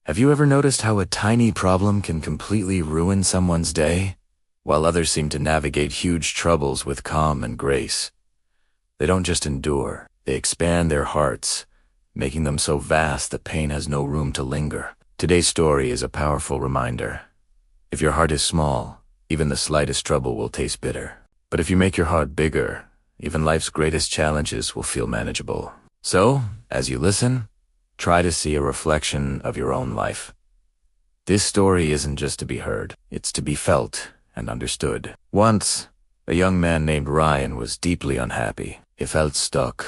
Have you ever noticed how a tiny problem can completely ruin someone's day, while others seem to navigate huge troubles with calm and grace? They don't just endure, they expand their hearts, making them so vast that pain has no room to linger. Today's story is a powerful reminder. If your heart is small, even the slightest trouble will taste bitter. But if you make your heart bigger, even life's greatest challenges will feel manageable. So, as you listen, try to see a reflection of your own life. This story isn't just to be heard, it's to be felt and understood. Once, a young man named Ryan was deeply unhappy. He felt stuck,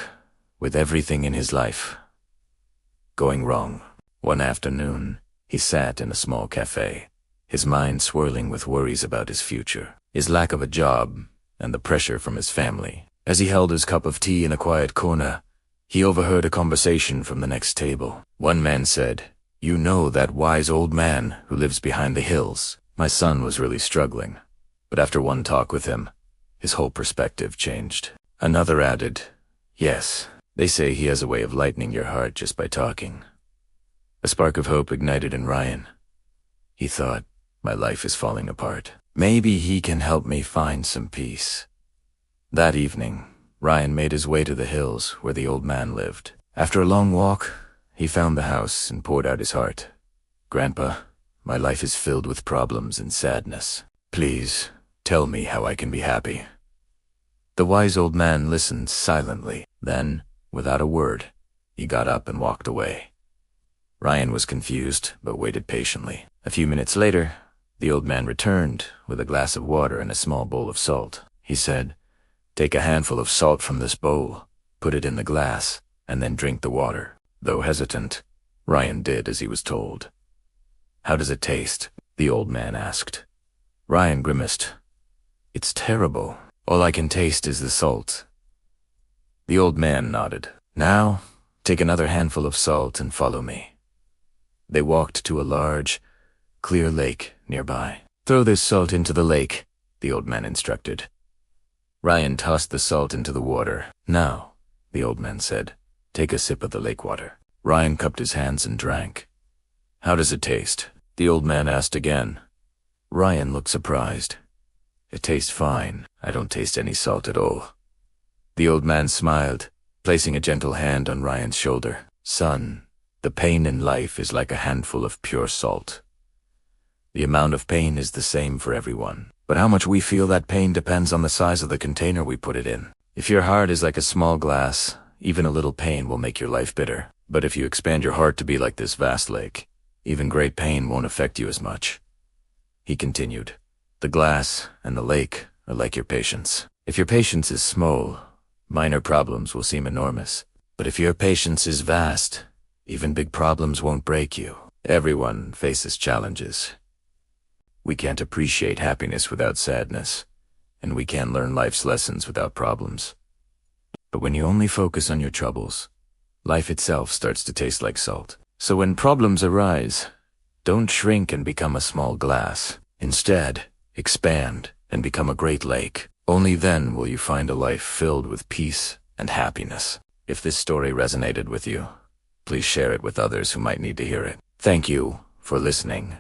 with everything in his life going wrong. One afternoon, he sat in a small cafe, his mind swirling with worries about his future, his lack of a job, and the pressure from his family. As he held his cup of tea in a quiet corner, he overheard a conversation from the next table. One man said, "You know that wise old man who lives behind the hills? My son was really struggling, but after one talk with him, his whole perspective changed." Another added, "Yes, they say he has a way of lightening your heart just by talking." A spark of hope ignited in Ryan. He thought, "My life is falling apart. Maybe he can help me find some peace." That evening, Ryan made his way to the hills where the old man lived. After a long walk, he found the house and poured out his heart. "Grandpa, my life is filled with problems and sadness. Please, tell me how I can be happy." The wise old man listened silently. Then, without a word, he got up and walked away. Ryan was confused, but waited patiently. A few minutes later, the old man returned with a glass of water and a small bowl of salt. He said, "Take a handful of salt from this bowl, put it in the glass, and then drink the water." Though hesitant, Ryan did as he was told. "How does it taste?" the old man asked. Ryan grimaced. "It's terrible. All I can taste is the salt." The old man nodded. "Now, take another handful of salt and follow me." They walked to a large, clear lake nearby. "Throw this salt into the lake," the old man instructed. Ryan tossed the salt into the water. "Now," the old man said, "take a sip of the lake water." Ryan cupped his hands and drank. "How does it taste?" the old man asked again. Ryan looked surprised. "It tastes fine. I don't taste any salt at all." The old man smiled, placing a gentle hand on Ryan's shoulder. "Son, the pain in life is like a handful of pure salt. The amount of pain is the same for everyone, but how much we feel that pain depends on the size of the container we put it in. If your heart is like a small glass, even a little pain will make your life bitter. But if you expand your heart to be like this vast lake, even great pain won't affect you as much." He continued, "The glass and the lake are like your patience. If your patience is small, minor problems will seem enormous. But if your patience is vast, even big problems won't break you. Everyone faces challenges. We can't appreciate happiness without sadness, and we can't learn life's lessons without problems. But when you only focus on your troubles, life itself starts to taste like salt. So when problems arise, don't shrink and become a small glass. Instead, expand and become a great lake. Only then will you find a life filled with peace and happiness." If this story resonated with you, please share it with others who might need to hear it. Thank you for listening.